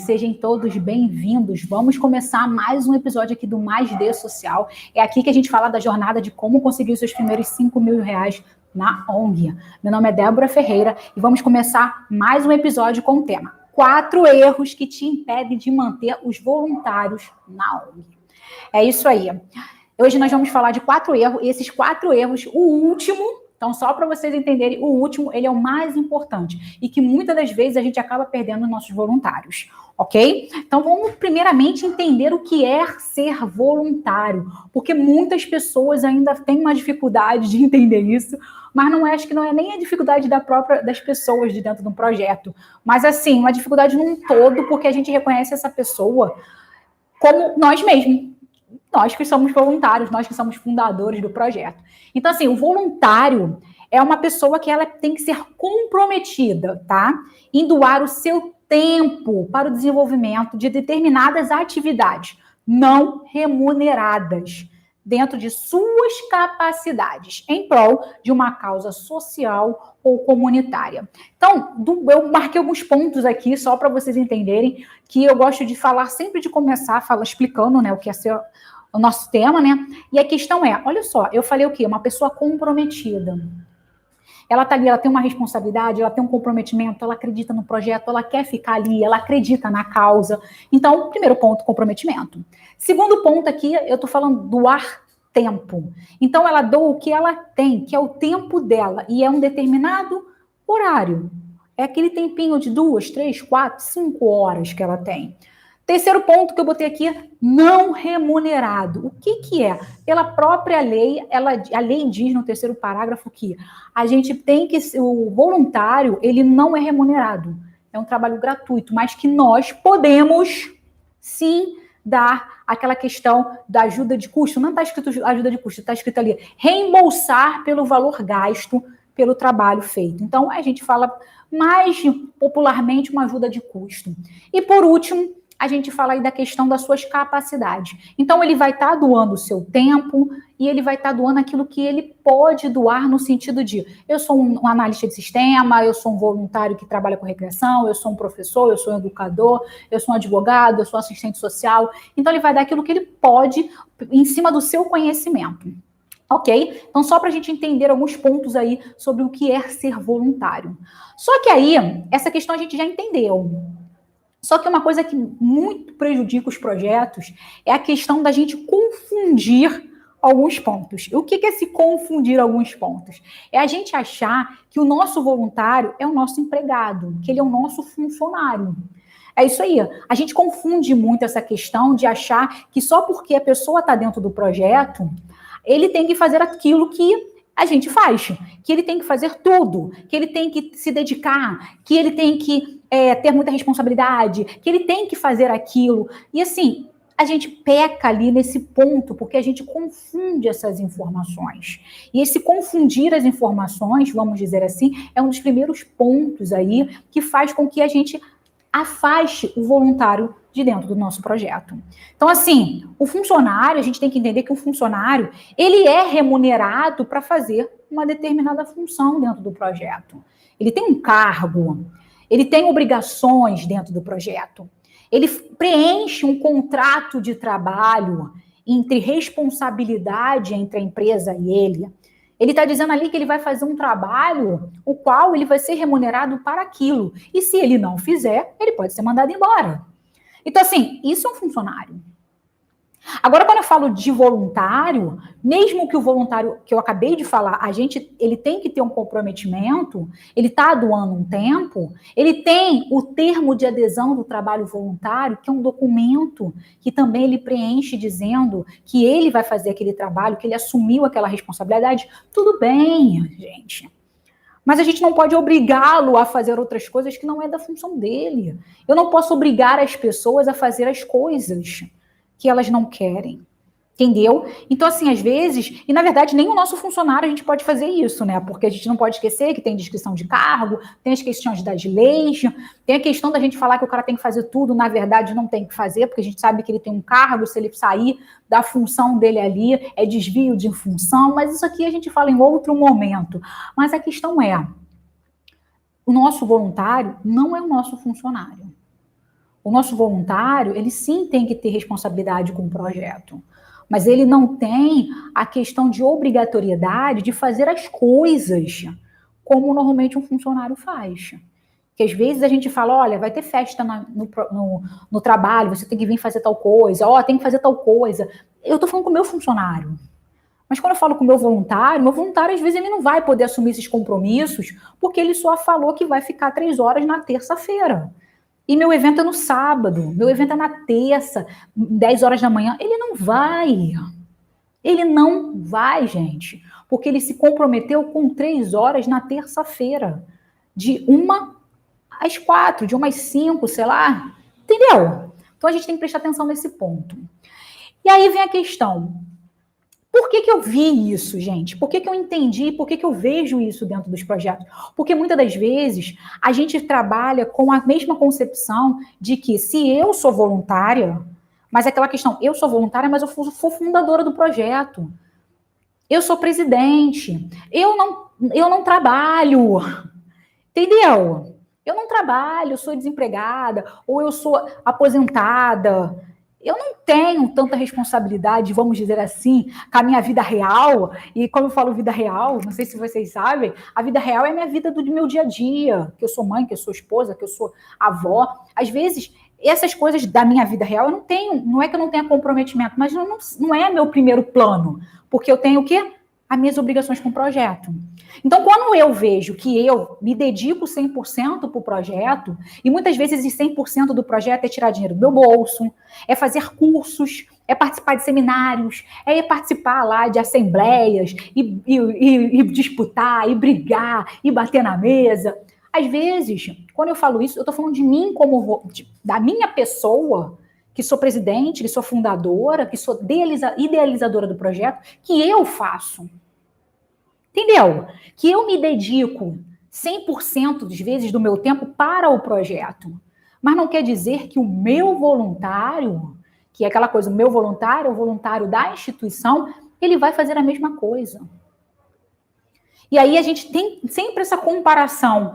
Sejam todos bem-vindos. Vamos começar mais um episódio aqui do Mais D Social. É aqui que a gente fala da jornada de como conseguir os seus primeiros R$ 5.000 na ONG. Meu nome é Débora Ferreira e vamos começar mais um episódio com o tema 4 erros que te impedem de manter os voluntários na ONG. É isso aí. Hoje nós vamos falar de 4 erros, e esses 4 erros, o último... Então, só para vocês entenderem, o último, ele é o mais importante e que muitas das vezes a gente acaba perdendo nossos voluntários, ok? Então, vamos primeiramente entender o que é ser voluntário, porque muitas pessoas ainda têm uma dificuldade de entender isso, mas acho que não é nem a dificuldade das pessoas de dentro de um projeto, mas assim, uma dificuldade num todo, porque a gente reconhece essa pessoa como nós mesmos. Nós que somos voluntários, nós que somos fundadores do projeto. Então, assim, o voluntário é uma pessoa que ela tem que ser comprometida, tá? Em doar o seu tempo para o desenvolvimento de determinadas atividades não remuneradas dentro de suas capacidades, em prol de uma causa social ou comunitária. Então, eu marquei alguns pontos aqui, só para vocês entenderem, que eu gosto de falar, sempre de começar explicando, né, o que é ser o nosso tema, né? E a questão é, olha só, eu falei o quê? Uma pessoa comprometida. Ela tá ali, ela tem uma responsabilidade, ela tem um comprometimento, ela acredita no projeto, ela quer ficar ali, ela acredita na causa. Então, primeiro ponto, comprometimento. Segundo ponto aqui, eu tô falando doar tempo. Então, ela doa o que ela tem, que é o tempo dela, e é um determinado horário. É aquele tempinho de 2, 3, 4, 5 horas que ela tem. Terceiro ponto que eu botei aqui, não remunerado. O que é? Pela própria lei, a lei diz no terceiro parágrafo que a gente tem que, o voluntário, ele não é remunerado. É um trabalho gratuito, mas que nós podemos, sim, dar aquela questão da ajuda de custo. Não está escrito ajuda de custo, está escrito ali, reembolsar pelo valor gasto pelo trabalho feito. Então, a gente fala mais popularmente uma ajuda de custo. E, por último, a gente fala aí da questão das suas capacidades. Então, ele vai estar doando o seu tempo e ele vai estar doando aquilo que ele pode doar no sentido de eu sou um analista de sistema, eu sou um voluntário que trabalha com recreação, eu sou um professor, eu sou um educador, eu sou um advogado, eu sou um assistente social. Então, ele vai dar aquilo que ele pode em cima do seu conhecimento. Ok? Então, só para a gente entender alguns pontos aí sobre o que é ser voluntário. Só que aí, essa questão a gente já entendeu. Só que uma coisa que muito prejudica os projetos é a questão da gente confundir alguns pontos. O que é se confundir alguns pontos? É a gente achar que o nosso voluntário é o nosso empregado, que ele é o nosso funcionário. É isso aí. A gente confunde muito essa questão de achar que só porque a pessoa está dentro do projeto, ele tem que fazer aquilo que a gente faz, que ele tem que fazer tudo, que ele tem que se dedicar, que ele tem que ter muita responsabilidade, que ele tem que fazer aquilo. E assim, a gente peca ali nesse ponto, porque a gente confunde essas informações. E esse confundir as informações, vamos dizer assim, é um dos primeiros pontos aí que faz com que a gente afaste o voluntário de dentro do nosso projeto. Então, assim, o funcionário, a gente tem que entender que o funcionário, ele é remunerado para fazer uma determinada função dentro do projeto. Ele tem um cargo, ele tem obrigações dentro do projeto, ele preenche um contrato de trabalho entre responsabilidade entre a empresa e ele. Ele está dizendo ali que ele vai fazer um trabalho o qual ele vai ser remunerado para aquilo. E se ele não fizer, ele pode ser mandado embora. Então, assim, isso é um funcionário. Agora, quando eu falo de voluntário, mesmo que o voluntário que eu acabei de falar, ele tem que ter um comprometimento, ele está doando um tempo, ele tem o termo de adesão do trabalho voluntário, que é um documento que também ele preenche dizendo que ele vai fazer aquele trabalho, que ele assumiu aquela responsabilidade. Tudo bem, gente. Mas a gente não pode obrigá-lo a fazer outras coisas que não é da função dele. Eu não posso obrigar as pessoas a fazer as coisas que elas não querem, entendeu? Então, assim, às vezes, e na verdade nem o nosso funcionário a gente pode fazer isso, né? Porque a gente não pode esquecer que tem descrição de cargo, tem as questões das leis, tem a questão da gente falar que o cara tem que fazer tudo, na verdade não tem que fazer, porque a gente sabe que ele tem um cargo, se ele sair da função dele ali, é desvio de função, mas isso aqui a gente fala em outro momento. Mas a questão é, o nosso voluntário não é o nosso funcionário. O nosso voluntário, ele sim tem que ter responsabilidade com o projeto, mas ele não tem a questão de obrigatoriedade de fazer as coisas como normalmente um funcionário faz. Que às vezes a gente fala, olha, vai ter festa no trabalho, você tem que vir fazer tal coisa, tem que fazer tal coisa. Eu estou falando com o meu funcionário. Mas quando eu falo com o meu voluntário às vezes ele não vai poder assumir esses compromissos porque ele só falou que vai ficar 3 horas na terça-feira. E meu evento é no sábado, meu evento é na terça, 10 horas da manhã. Ele não vai. Ele não vai, gente. Porque ele se comprometeu com 3 horas na terça-feira. De 1 às 4, de 1 às 5, sei lá. Entendeu? Então a gente tem que prestar atenção nesse ponto. E aí vem a questão. Por que eu vi isso, gente? Por que eu entendi? Por que eu vejo isso dentro dos projetos? Porque muitas das vezes a gente trabalha com a mesma concepção de que se eu sou voluntária, mas é aquela questão, eu sou voluntária, mas eu sou fundadora do projeto. Eu sou presidente. Eu não trabalho. Entendeu? Eu não trabalho, eu sou desempregada, ou eu sou aposentada. Eu não tenho tanta responsabilidade, vamos dizer assim, com a minha vida real. E como eu falo vida real, não sei se vocês sabem, a vida real é a minha vida do meu dia a dia. Que eu sou mãe, que eu sou esposa, que eu sou avó. Às vezes, essas coisas da minha vida real, eu não tenho, não é que eu não tenha comprometimento, mas não é meu primeiro plano. Porque eu tenho o quê? As minhas obrigações com o projeto. Então, quando eu vejo que eu me dedico 100% para o projeto, e muitas vezes esse 100% do projeto é tirar dinheiro do meu bolso, é fazer cursos, é participar de seminários, é participar lá de assembleias, e disputar, e brigar, e bater na mesa. Às vezes, quando eu falo isso, eu estou falando de mim da minha pessoa, que sou presidente, que sou fundadora, que sou idealizadora do projeto, que eu faço. Entendeu? Que eu me dedico 100% das vezes do meu tempo para o projeto. Mas não quer dizer que o meu voluntário, que é aquela coisa, o meu voluntário, o voluntário da instituição, ele vai fazer a mesma coisa. E aí a gente tem sempre essa comparação.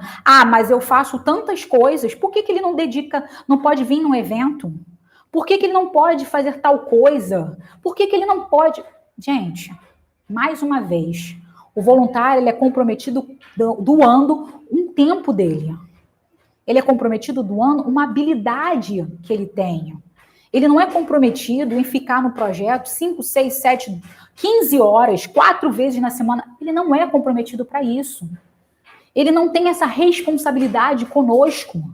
Mas eu faço tantas coisas, por que ele não dedica, não pode vir num evento? Por que ele não pode fazer tal coisa? Por que ele não pode... Gente, mais uma vez... O voluntário, ele é comprometido doando um tempo dele. Ele é comprometido doando uma habilidade que ele tem. Ele não é comprometido em ficar no projeto 5, 6, 7, 15 horas, 4 vezes na semana. Ele não é comprometido para isso. Ele não tem essa responsabilidade conosco.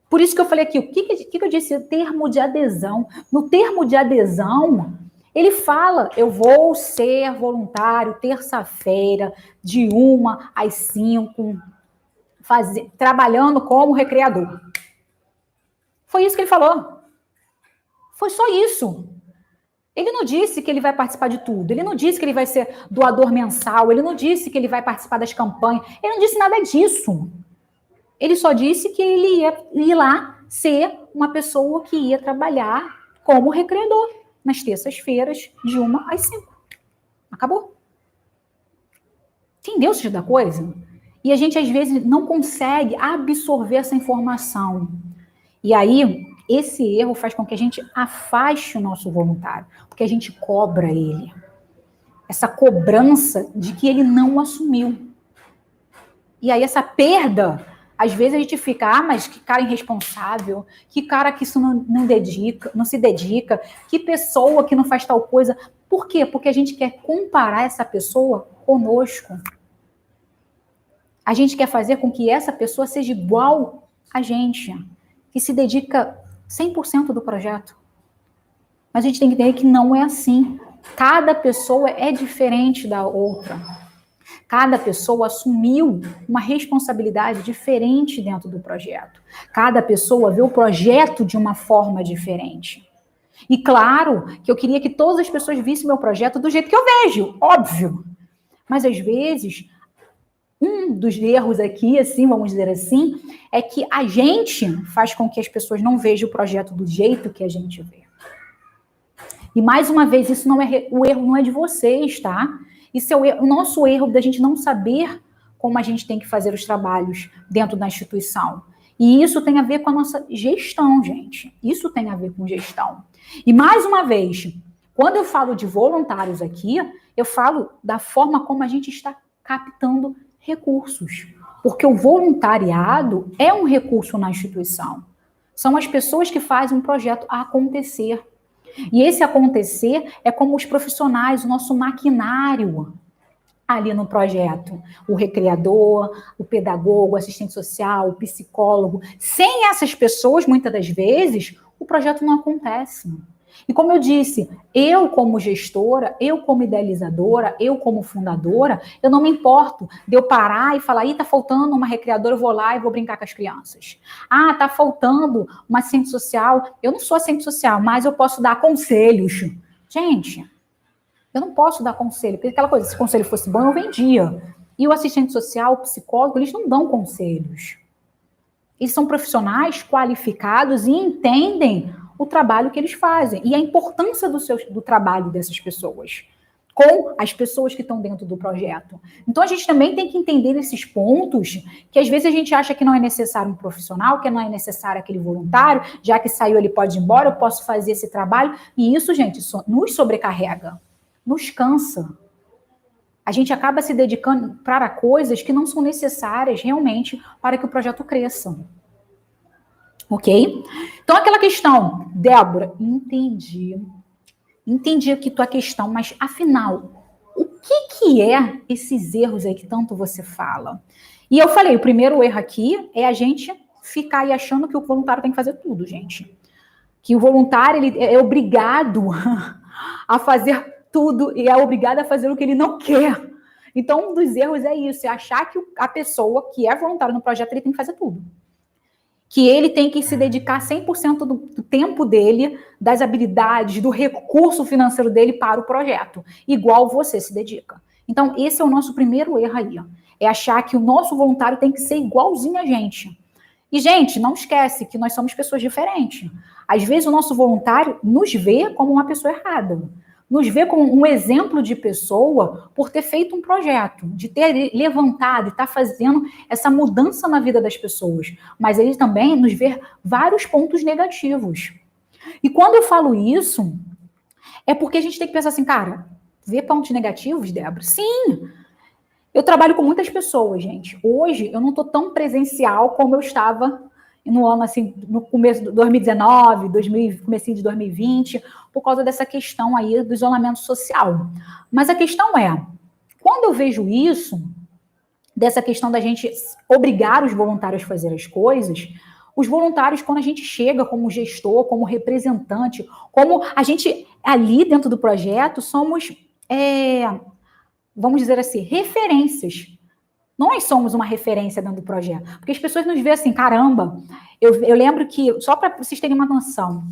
Por isso que eu falei aqui, o que eu disse? O termo de adesão. No termo de adesão... Ele fala, eu vou ser voluntário terça-feira, de 1 às 5, trabalhando como recreador. Foi isso que ele falou. Foi só isso. Ele não disse que ele vai participar de tudo. Ele não disse que ele vai ser doador mensal. Ele não disse que ele vai participar das campanhas. Ele não disse nada disso. Ele só disse que ele ia ir lá ser uma pessoa que ia trabalhar como recreador. Nas terças-feiras, de 1 às 5. Acabou. Entendeu o sentido da coisa? E a gente, às vezes, não consegue absorver essa informação. E aí, esse erro faz com que a gente afaste o nosso voluntário, porque a gente cobra ele. Essa cobrança de que ele não assumiu. E aí, essa perda... Às vezes a gente fica, mas que cara irresponsável, que cara que isso não se dedica, que pessoa que não faz tal coisa. Por quê? Porque a gente quer comparar essa pessoa conosco. A gente quer fazer com que essa pessoa seja igual a gente, que se dedica 100% do projeto. Mas a gente tem que entender que não é assim. Cada pessoa é diferente da outra. Cada pessoa assumiu uma responsabilidade diferente dentro do projeto. Cada pessoa vê o projeto de uma forma diferente. E claro que eu queria que todas as pessoas vissem meu projeto do jeito que eu vejo, óbvio. Mas às vezes, um dos erros aqui, assim, vamos dizer assim, é que a gente faz com que as pessoas não vejam o projeto do jeito que a gente vê. E mais uma vez, isso não é, o erro não é de vocês, tá? Isso é o nosso erro da gente não saber como a gente tem que fazer os trabalhos dentro da instituição. E isso tem a ver com a nossa gestão, gente. Isso tem a ver com gestão. E mais uma vez, quando eu falo de voluntários aqui, eu falo da forma como a gente está captando recursos. Porque o voluntariado é um recurso na instituição. São as pessoas que fazem um projeto acontecer. E esse acontecer é como os profissionais, o nosso maquinário ali no projeto. O recreador, o pedagogo, o assistente social, o psicólogo. Sem essas pessoas, muitas das vezes, o projeto não acontece. E como eu disse, eu como gestora, eu como idealizadora, eu como fundadora, eu não me importo de eu parar e falar, tá faltando uma recreadora, eu vou lá e vou brincar com as crianças. Tá faltando uma assistente social. Eu não sou assistente social, mas eu posso dar conselhos. Gente, eu não posso dar conselho, porque aquela coisa, se o conselho fosse bom, eu vendia. E o assistente social, o psicólogo, eles não dão conselhos. Eles são profissionais qualificados e entendem o trabalho que eles fazem e a importância do trabalho dessas pessoas com as pessoas que estão dentro do projeto. Então, a gente também tem que entender esses pontos que, às vezes, a gente acha que não é necessário um profissional, que não é necessário aquele voluntário, já que saiu, ele pode ir embora, eu posso fazer esse trabalho. E isso, gente, nos sobrecarrega, nos cansa. A gente acaba se dedicando para coisas que não são necessárias realmente para que o projeto cresça. Ok? Então, aquela questão, Débora, entendi aqui tua questão, mas afinal, o que é esses erros aí que tanto você fala? E eu falei, o primeiro erro aqui é a gente ficar aí achando que o voluntário tem que fazer tudo, gente. Que o voluntário ele é obrigado a fazer tudo e é obrigado a fazer o que ele não quer. Então, um dos erros é isso, é achar que a pessoa que é voluntária no projeto, ele tem que fazer tudo. Que ele tem que se dedicar 100% do tempo dele, das habilidades, do recurso financeiro dele para o projeto, igual você se dedica. Então, esse é o nosso primeiro erro aí, ó. É achar que o nosso voluntário tem que ser igualzinho a gente. E, gente, não esquece que nós somos pessoas diferentes. Às vezes, o nosso voluntário nos vê como uma pessoa errada. Nos vê como um exemplo de pessoa por ter feito um projeto, de ter levantado e estar fazendo essa mudança na vida das pessoas. Mas ele também nos vê vários pontos negativos. E quando eu falo isso, é porque a gente tem que pensar assim, cara, ver pontos negativos, Débora? Sim! Eu trabalho com muitas pessoas, gente. Hoje, eu não estou tão presencial como eu estava no ano, assim, no começo de 2019, comecinho de 2020, por causa dessa questão aí do isolamento social. Mas a questão é, quando eu vejo isso, dessa questão da gente obrigar os voluntários a fazer as coisas, os voluntários, quando a gente chega como gestor, como representante, como a gente ali dentro do projeto, somos, vamos dizer assim, referências. Nós somos uma referência dentro do projeto. Porque as pessoas nos veem assim, caramba, eu lembro que, só para vocês terem uma noção,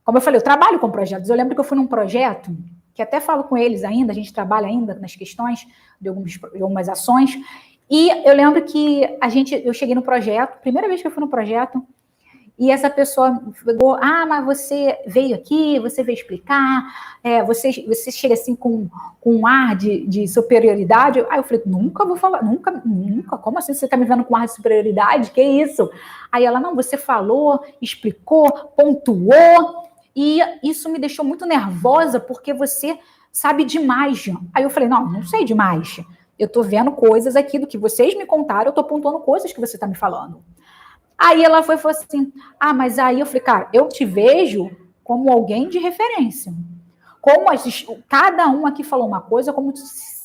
como eu falei, eu trabalho com projetos. Eu lembro que eu fui num projeto, que até falo com eles ainda, a gente trabalha ainda nas questões de algumas ações, e eu lembro que eu cheguei no projeto, primeira vez que eu fui no projeto, e essa pessoa pegou, mas você veio aqui, você veio explicar, você chega assim com um ar de superioridade. Aí eu falei, nunca vou falar, nunca, como assim você está me vendo com ar de superioridade? Que isso? Aí ela, não, você falou, explicou, pontuou, e isso me deixou muito nervosa, porque você sabe demais, Jean. Aí eu falei, não sei demais. Eu estou vendo coisas aqui do que vocês me contaram, eu estou pontuando coisas que você está me falando. Aí ela foi assim, mas aí eu falei, cara, eu te vejo como alguém de referência. Como cada um aqui falou uma coisa, como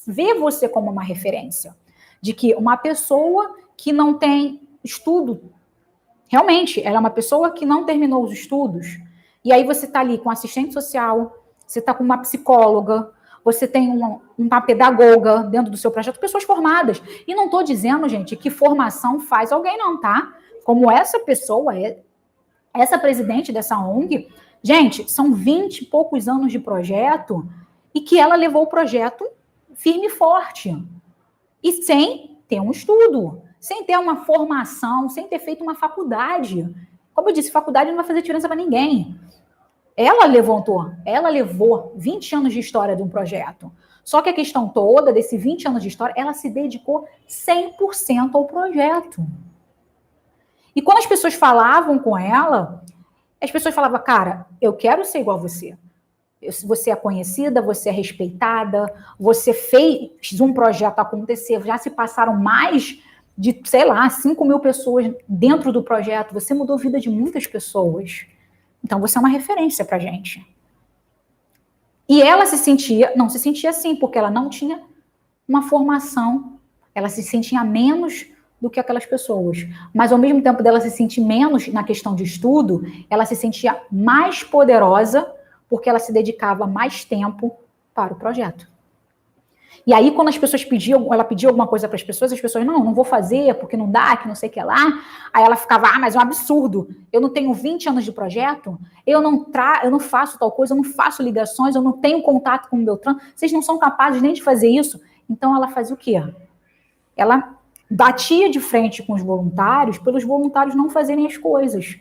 vê você como uma referência. De que uma pessoa que não tem estudo, realmente, ela é uma pessoa que não terminou os estudos, e aí você está ali com assistente social, você está com uma psicóloga, você tem uma pedagoga dentro do seu projeto, pessoas formadas. E não estou dizendo, gente, que formação faz alguém não, tá? Como essa pessoa, essa presidente dessa ONG, gente, são 20 e poucos anos de projeto e que ela levou o projeto firme e forte. E sem ter um estudo, sem ter uma formação, sem ter feito uma faculdade. Como eu disse, faculdade não vai fazer diferença para ninguém. Ela levou 20 anos de história de um projeto. Só que a questão toda desses 20 anos de história, ela se dedicou 100% ao projeto. E quando as pessoas falavam com ela, as pessoas falavam, cara, eu quero ser igual a você. Você é conhecida, você é respeitada, você fez um projeto acontecer, já se passaram mais de, sei lá, 5 mil pessoas dentro do projeto, você mudou a vida de muitas pessoas. Então, você é uma referência pra gente. E ela não se sentia assim, porque ela não tinha uma formação, ela se sentia menos do que aquelas pessoas. Mas, ao mesmo tempo dela se sentir menos na questão de estudo, ela se sentia mais poderosa, porque ela se dedicava mais tempo para o projeto. E aí, quando as pessoas ela pedia alguma coisa para as pessoas não vou fazer, porque não dá, que não sei o que lá. Aí ela ficava, mas é um absurdo. Eu não tenho 20 anos de projeto, eu não faço tal coisa, eu não faço ligações, eu não tenho contato com o Beltrán, vocês não são capazes nem de fazer isso. Então, ela fazia o quê? Ela batia de frente com os voluntários, pelos voluntários não fazerem as coisas.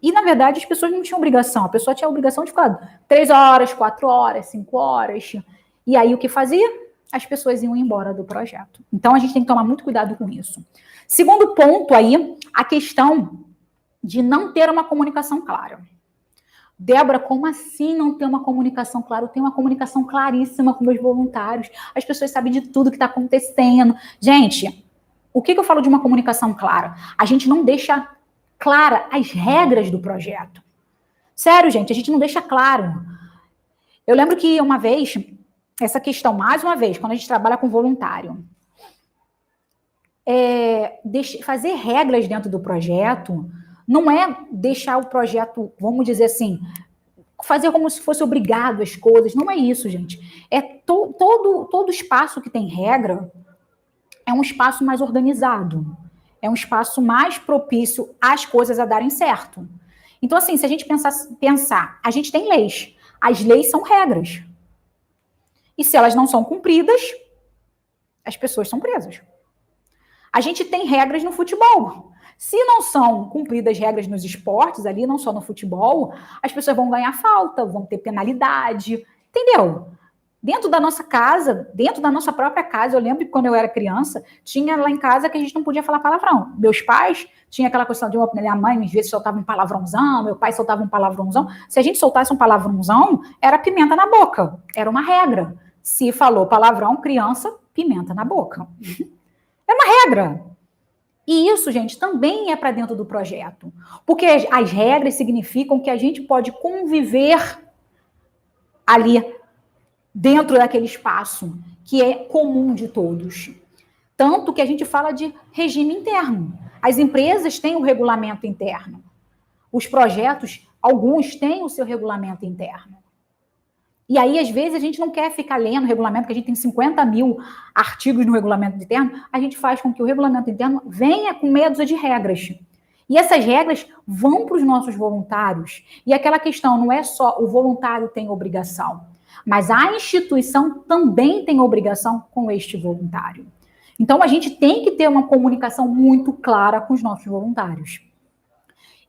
E, na verdade, as pessoas não tinham obrigação. A pessoa tinha a obrigação de ficar 3 horas, 4 horas, 5 horas. E aí, o que fazia? As pessoas iam embora do projeto. Então, a gente tem que tomar muito cuidado com isso. Segundo ponto aí, a questão de não ter uma comunicação clara. Débora, como assim não ter uma comunicação clara? Eu tenho uma comunicação claríssima com meus voluntários. As pessoas sabem de tudo que está acontecendo. Gente, o que eu falo de uma comunicação clara? A gente não deixa clara as regras do projeto. Sério, gente, a gente não deixa claro. Eu lembro que uma vez, essa questão, mais uma vez, quando a gente trabalha com voluntário, fazer regras dentro do projeto não é deixar o projeto, vamos dizer assim, fazer como se fosse obrigado as coisas. Não é isso, gente. É todo espaço que tem regra é um espaço mais organizado. É um espaço mais propício às coisas a darem certo. Então, assim, se a gente pensar, a gente tem leis. As leis são regras. E se elas não são cumpridas, as pessoas são presas. A gente tem regras no futebol. Se não são cumpridas regras nos esportes, ali, não só no futebol, as pessoas vão ganhar falta, vão ter penalidade, entendeu? Dentro da nossa casa, dentro da nossa própria casa, eu lembro que quando eu era criança, tinha lá em casa que a gente não podia falar palavrão. Meus pais tinham aquela questão de minha mãe, às vezes, soltava um palavrãozão, meu pai soltava um palavrãozão. Se a gente soltasse um palavrãozão, era pimenta na boca. Era uma regra. Se falou palavrão, criança, pimenta na boca. É uma regra. E isso, gente, também é para dentro do projeto. Porque as regras significam que a gente pode conviver ali dentro daquele espaço que é comum de todos. Tanto que a gente fala de regime interno. As empresas têm um regulamento interno. Os projetos, alguns têm o seu regulamento interno. E aí, às vezes, a gente não quer ficar lendo o regulamento, que a gente tem 50 mil artigos no regulamento interno, a gente faz com que o regulamento interno venha com meia de regras. E essas regras vão para os nossos voluntários. E aquela questão não é só o voluntário tem obrigação, mas a instituição também tem obrigação com este voluntário. Então, a gente tem que ter uma comunicação muito clara com os nossos voluntários.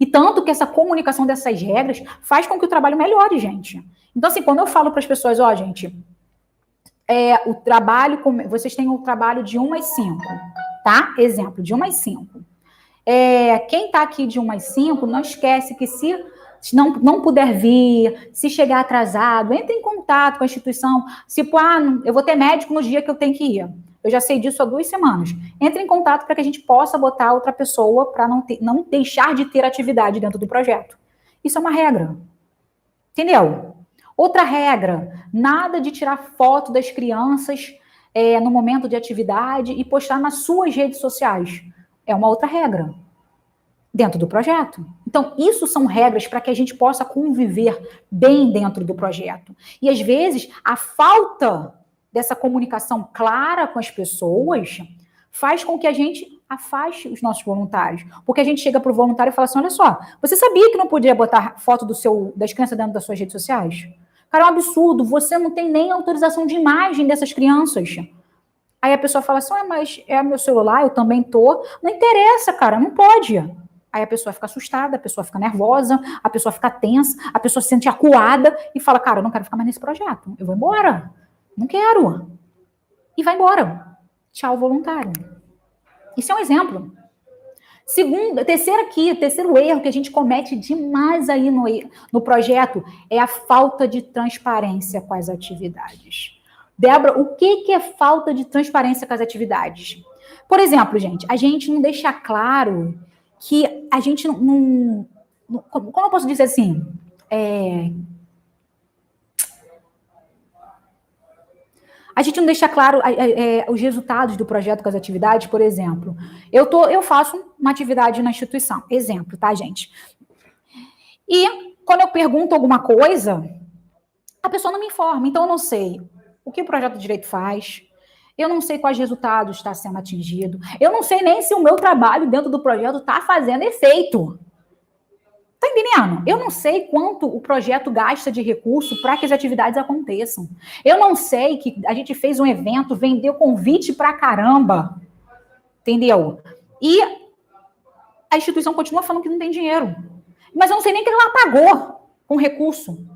E tanto que essa comunicação dessas regras faz com que o trabalho melhore, gente. Então, assim, quando eu falo para as pessoas, gente, o trabalho, vocês têm um trabalho de 1 às 5, tá? Exemplo, de 1 às 5. Quem está aqui de 1 às 5, não esquece que se não puder vir, se chegar atrasado, entre em contato com a instituição. Eu vou ter médico no dia que eu tenho que ir. Eu já sei disso há 2 semanas. Entre em contato para que a gente possa botar outra pessoa para não deixar de ter atividade dentro do projeto. Isso é uma regra. Entendeu? Outra regra, nada de tirar foto das crianças no momento de atividade e postar nas suas redes sociais. É uma outra regra dentro do projeto. Então, isso são regras para que a gente possa conviver bem dentro do projeto. E, às vezes, a falta dessa comunicação clara com as pessoas faz com que a gente afaste os nossos voluntários. Porque a gente chega para o voluntário e fala assim, olha só, você sabia que não podia botar foto das crianças dentro das suas redes sociais? Cara, é um absurdo, você não tem nem autorização de imagem dessas crianças. Aí a pessoa fala assim, mas é meu celular, eu também tô. Não interessa, cara, não pode. Aí a pessoa fica assustada, a pessoa fica nervosa, a pessoa fica tensa, a pessoa se sente acuada e fala, cara, eu não quero ficar mais nesse projeto, eu vou embora. Não quero. E vai embora. Tchau, voluntário. Isso é um exemplo. Terceiro erro que a gente comete demais aí no projeto é a falta de transparência com as atividades. Débora, o que é falta de transparência com as atividades? Por exemplo, gente, a gente não deixa claro que a gente não como eu posso dizer assim? A gente não deixa claro os resultados do projeto com as atividades, por exemplo. Eu faço uma atividade na instituição, exemplo, tá, gente? E quando eu pergunto alguma coisa, a pessoa não me informa. Então, eu não sei o que o projeto de direito faz, eu não sei quais resultados está sendo atingido, eu não sei nem se o meu trabalho dentro do projeto está fazendo efeito. Tá entendendo? Eu não sei quanto o projeto gasta de recurso para que as atividades aconteçam. Eu não sei que a gente fez um evento, vendeu convite pra caramba. Entendeu? E a instituição continua falando que não tem dinheiro. Mas eu não sei nem que ela pagou com recurso.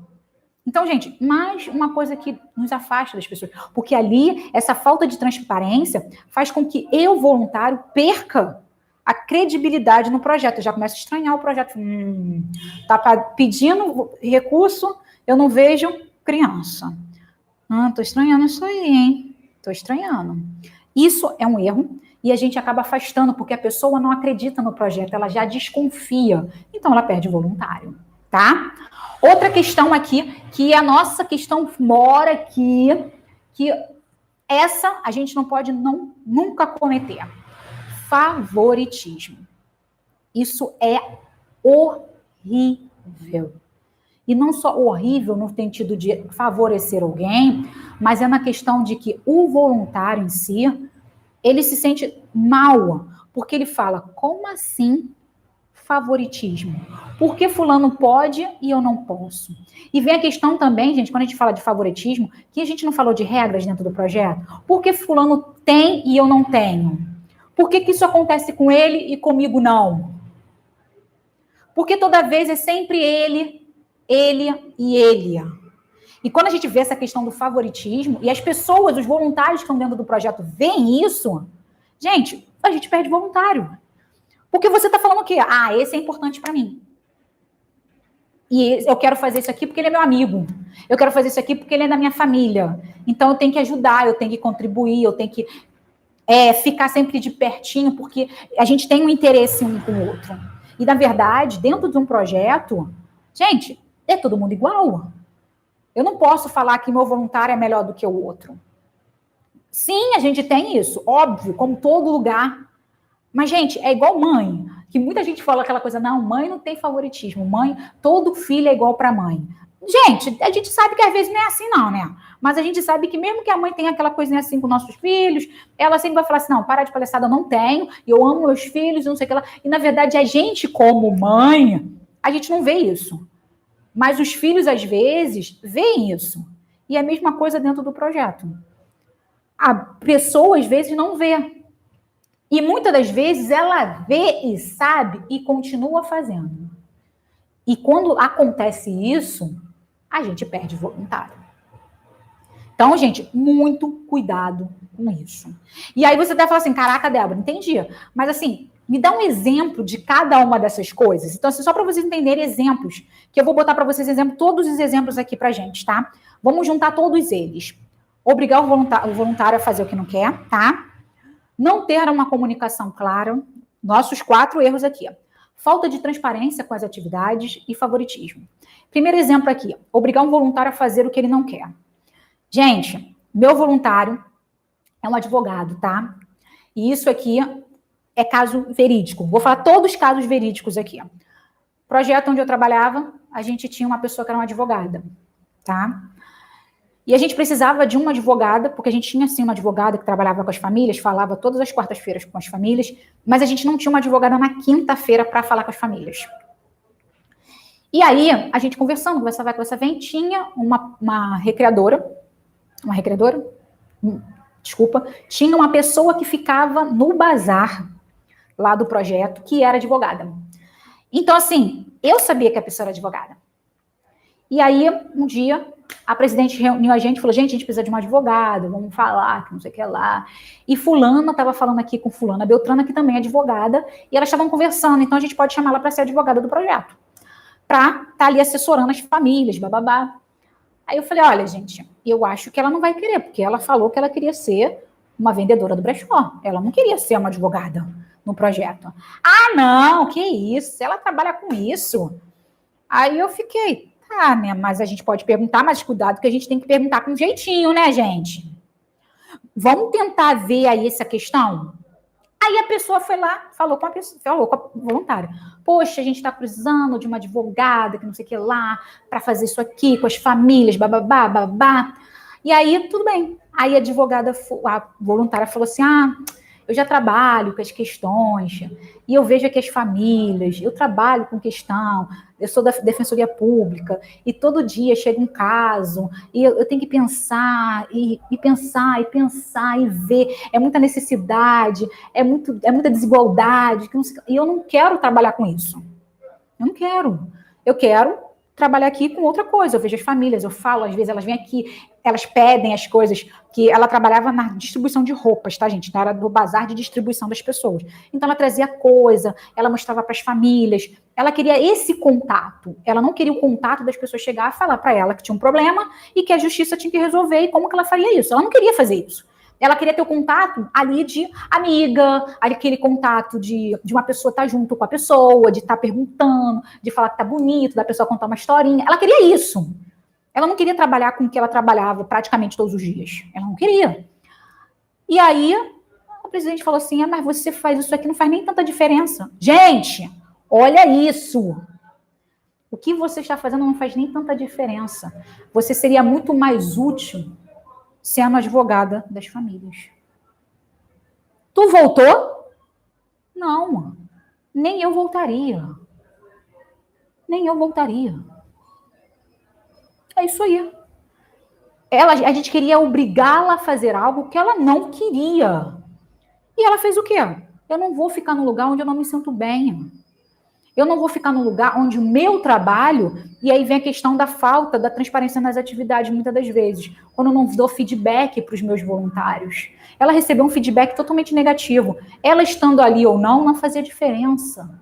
Então, gente, mais uma coisa que nos afasta das pessoas. Porque ali, essa falta de transparência faz com que eu, voluntário, perca a credibilidade no projeto. Eu já começo a estranhar o projeto. Tá pedindo recurso, eu não vejo criança. Tô estranhando isso aí, hein? Tô estranhando. Isso é um erro e a gente acaba afastando, porque a pessoa não acredita no projeto, ela já desconfia. Então, ela perde voluntário, tá? Outra questão aqui, que a nossa questão mora aqui, que essa a gente não pode nunca cometer. Favoritismo. Isso é horrível. E não só horrível no sentido de favorecer alguém, mas é na questão de que o voluntário em si, ele se sente mal, porque ele fala, como assim favoritismo? Por que fulano pode e eu não posso? E vem a questão também, gente, quando a gente fala de favoritismo, que a gente não falou de regras dentro do projeto, por que fulano tem e eu não tenho? Por que isso acontece com ele e comigo não? Porque toda vez é sempre ele e ele. E quando a gente vê essa questão do favoritismo, e as pessoas, os voluntários que estão dentro do projeto veem isso, gente, a gente perde voluntário. Porque você está falando o quê? Esse é importante para mim. E eu quero fazer isso aqui porque ele é meu amigo. Eu quero fazer isso aqui porque ele é da minha família. Então eu tenho que ajudar, eu tenho que contribuir, eu tenho que ficar sempre de pertinho, porque a gente tem um interesse um com o outro. E, na verdade, dentro de um projeto, gente, é todo mundo igual. Eu não posso falar que meu voluntário é melhor do que o outro. Sim, a gente tem isso, óbvio, como todo lugar. Mas, gente, é igual mãe, que muita gente fala aquela coisa, não, mãe não tem favoritismo, mãe, todo filho é igual para mãe. Gente, a gente sabe que às vezes não é assim não, né? Mas a gente sabe que mesmo que a mãe tenha aquela coisinha assim com nossos filhos, ela sempre vai falar assim, não, para de palhaçada, eu não tenho, eu amo meus filhos, não sei o que lá. E, na verdade, a gente, como mãe, a gente não vê isso. Mas os filhos, às vezes, veem isso. E é a mesma coisa dentro do projeto. A pessoa, às vezes, não vê. E, muitas das vezes, ela vê e sabe e continua fazendo. E quando acontece isso, a gente perde voluntário. Então, gente, muito cuidado com isso. E aí você até fala assim, caraca, Débora, entendi. Mas assim, me dá um exemplo de cada uma dessas coisas. Então, assim, só para vocês entenderem exemplos, que eu vou botar para vocês todos os exemplos aqui pra gente, tá? Vamos juntar todos eles. Obrigar o voluntário a fazer o que não quer, tá? Não ter uma comunicação clara. Nossos 4 erros aqui, ó. Falta de transparência com as atividades e favoritismo. Primeiro exemplo aqui, obrigar um voluntário a fazer o que ele não quer. Gente, meu voluntário é um advogado, tá? E isso aqui é caso verídico. Vou falar todos os casos verídicos aqui. Projeto onde eu trabalhava, a gente tinha uma pessoa que era uma advogada, tá? E a gente precisava de uma advogada, porque a gente tinha, sim, uma advogada que trabalhava com as famílias, falava todas as quartas-feiras com as famílias, mas a gente não tinha uma advogada na quinta-feira para falar com as famílias. E aí, a gente conversando, conversa vai, conversa vem, tinha uma recreadora, tinha uma pessoa que ficava no bazar lá do projeto, que era advogada. Então, assim, eu sabia que a pessoa era advogada. E aí, um dia, a presidente reuniu a gente, falou, gente, a gente precisa de uma advogada, vamos falar, que não sei o que lá. E fulana estava falando aqui com fulana Beltrana, que também é advogada, e elas estavam conversando, então a gente pode chamar ela para ser advogada do projeto, para estar ali assessorando as famílias, bababá. Aí eu falei, olha, gente, eu acho que ela não vai querer, porque ela falou que ela queria ser uma vendedora do brechó. Ela não queria ser uma advogada no projeto. Ah, não, que isso, ela trabalha com isso. Aí eu fiquei, tá, né, mas a gente pode perguntar, mas cuidado que a gente tem que perguntar com jeitinho, né, gente? Vamos tentar ver aí essa questão? Aí a pessoa foi lá, falou com a voluntária. Poxa, a gente está precisando de uma advogada, que não sei o que lá, para fazer isso aqui com as famílias, bababá, babá. E aí, tudo bem. Aí a voluntária falou assim, eu já trabalho com as questões, e eu vejo aqui as famílias, eu trabalho com questão, eu sou da Defensoria Pública, e todo dia chega um caso, e eu tenho que pensar, e pensar, e pensar, e ver, é muita necessidade, é muita desigualdade, e eu não quero trabalhar com isso. Eu não quero. Eu quero trabalhar aqui com outra coisa. Eu vejo as famílias, eu falo, às vezes elas vêm aqui, elas pedem as coisas, que ela trabalhava na distribuição de roupas, tá, gente? Então, era do bazar de distribuição das pessoas. Então, ela trazia coisa, ela mostrava para as famílias, ela queria esse contato. Ela não queria o contato das pessoas chegar e falar para ela que tinha um problema e que a justiça tinha que resolver e como que ela faria isso. Ela não queria fazer isso. Ela queria ter o contato ali de amiga, aquele contato de uma pessoa estar junto com a pessoa, de estar perguntando, de falar que tá bonito, da pessoa contar uma historinha. Ela queria isso. Ela não queria trabalhar com o que ela trabalhava praticamente todos os dias. Ela não queria. E aí, a presidente falou assim, mas você faz isso aqui, não faz nem tanta diferença. Gente, olha isso. O que você está fazendo não faz nem tanta diferença. Você seria muito mais útil sendo advogada das famílias. Tu voltou? Não, nem eu voltaria. Nem eu voltaria. É isso aí. A gente queria obrigá-la a fazer algo que ela não queria. E ela fez o quê? Eu não vou ficar no lugar onde eu não me sinto bem. Eu não vou ficar no lugar onde o meu trabalho, e aí vem a questão da falta da transparência nas atividades, muitas das vezes, quando eu não dou feedback para os meus voluntários. Ela recebeu um feedback totalmente negativo. Ela estando ali ou não fazia diferença.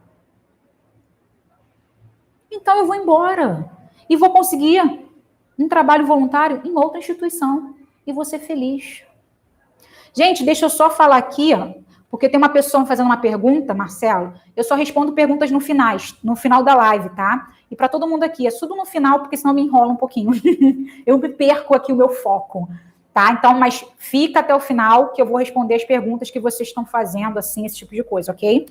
Então eu vou embora e vou conseguir um trabalho voluntário em outra instituição e vou ser feliz. Gente, deixa eu só falar aqui, ó, porque tem uma pessoa fazendo uma pergunta, Marcelo, eu só respondo perguntas no final da live, tá? E para todo mundo aqui, é tudo no final, porque senão me enrola um pouquinho. Eu perco aqui o meu foco, tá? Então, mas fica até o final que eu vou responder as perguntas que vocês estão fazendo, assim, esse tipo de coisa, ok?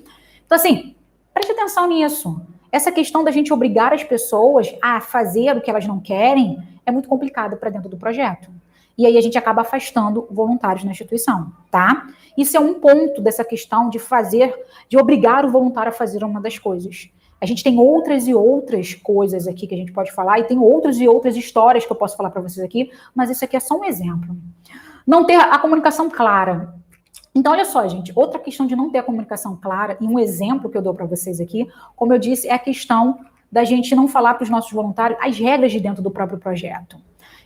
Então, assim, preste atenção nisso. Essa questão da gente obrigar as pessoas a fazer o que elas não querem é muito complicado para dentro do projeto. E aí a gente acaba afastando voluntários na instituição, tá? Isso é um ponto dessa questão de obrigar o voluntário a fazer uma das coisas. A gente tem outras e outras coisas aqui que a gente pode falar, e tem outras e outras histórias que eu posso falar para vocês aqui, mas isso aqui é só um exemplo. Não ter a comunicação clara. Então, olha só, gente, outra questão de não ter a comunicação clara, e um exemplo que eu dou para vocês aqui, como eu disse, é a questão da gente não falar para os nossos voluntários as regras de dentro do próprio projeto.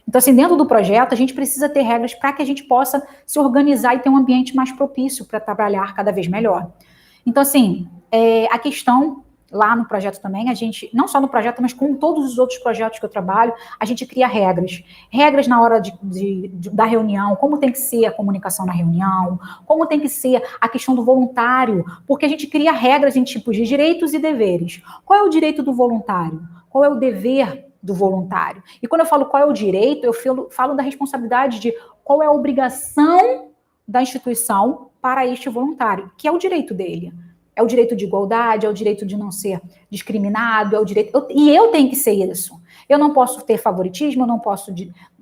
Então, assim, dentro do projeto, a gente precisa ter regras para que a gente possa se organizar e ter um ambiente mais propício para trabalhar cada vez melhor. Então, assim, a questão lá no projeto também, a gente, não só no projeto, mas com todos os outros projetos que eu trabalho, a gente cria regras. Regras na hora da reunião, como tem que ser a comunicação na reunião, como tem que ser a questão do voluntário, porque a gente cria regras em tipos de direitos e deveres. Qual é o direito do voluntário? Qual é o dever do voluntário? E quando eu falo qual é o direito, eu falo da responsabilidade de qual é a obrigação da instituição para este voluntário, que é o direito dele. É o direito de igualdade, é o direito de não ser discriminado, é o direito... E eu tenho que ser isso. Eu não posso ter favoritismo, eu não posso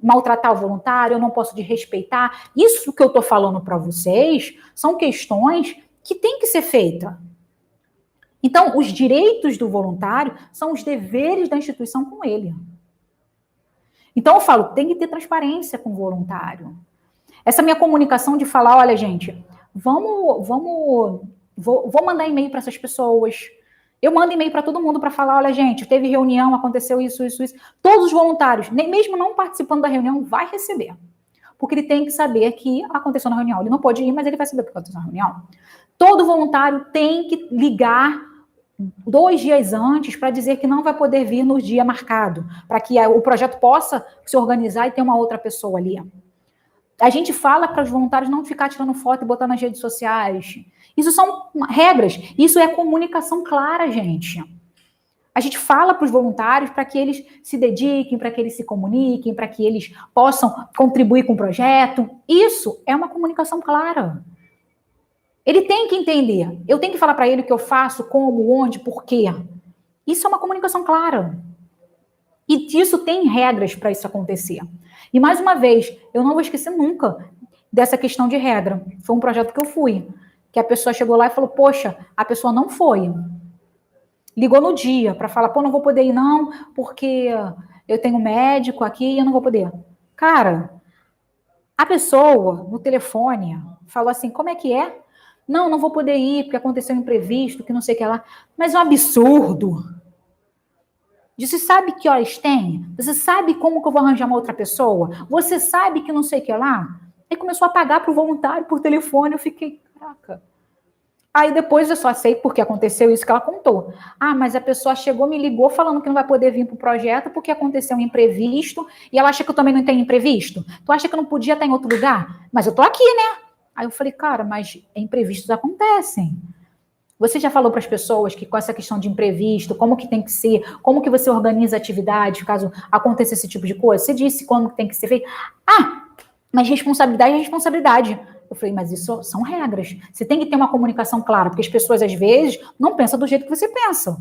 maltratar o voluntário, eu não posso desrespeitar. Isso que eu estou falando para vocês são questões que têm que ser feitas. Então, os direitos do voluntário são os deveres da instituição com ele. Então, eu falo, tem que ter transparência com o voluntário. Essa minha comunicação de falar, olha, gente, vou mandar e-mail para essas pessoas, Eu mando e-mail para todo mundo para falar, olha, gente, teve reunião, aconteceu isso. Todos os voluntários, nem mesmo não participando da reunião, vai receber. Porque ele tem que saber que aconteceu na reunião. Ele não pode ir, mas ele vai saber o que aconteceu na reunião. Todo voluntário tem que ligar 2 dias antes para dizer que não vai poder vir no dia marcado, para que o projeto possa se organizar e ter uma outra pessoa ali. A gente fala para os voluntários não ficar tirando foto e botar nas redes sociais. Isso são regras. Isso é comunicação clara, gente. A gente fala para os voluntários para que eles se dediquem, para que eles se comuniquem, para que eles possam contribuir com o projeto. Isso é uma comunicação clara. Ele tem que entender. Eu tenho que falar para ele o que eu faço, como, onde, por quê. Isso é uma comunicação clara. E isso tem regras para isso acontecer. E mais uma vez, eu não vou esquecer nunca dessa questão de regra. Foi um projeto que eu fui, que a pessoa chegou lá e falou, poxa, a pessoa não foi. Ligou no dia para falar, pô, não vou poder ir não, porque eu tenho médico aqui e eu não vou poder. Cara, a pessoa no telefone falou assim, como é que é? Não vou poder ir porque aconteceu um imprevisto, que não sei o que lá. Mas é um absurdo. Você sabe que horas tem? Você sabe como que eu vou arranjar uma outra pessoa? Você sabe que não sei o que lá? Aí começou a pagar para o voluntário por telefone, eu fiquei, caraca. Aí depois eu só sei porque aconteceu isso que ela contou. Ah, mas a pessoa chegou, me ligou falando que não vai poder vir para o projeto porque aconteceu um imprevisto e ela acha que eu também não tenho imprevisto. Tu acha que eu não podia estar em outro lugar? Mas eu tô aqui, né? Aí eu falei, cara, mas imprevistos acontecem. Você já falou para as pessoas que com essa questão de imprevisto, como que tem que ser, como que você organiza a atividade caso aconteça esse tipo de coisa? Você disse como que tem que ser feito. Ah, mas responsabilidade é responsabilidade. Eu falei, mas isso são regras. Você tem que ter uma comunicação clara, porque as pessoas, às vezes, não pensam do jeito que você pensa.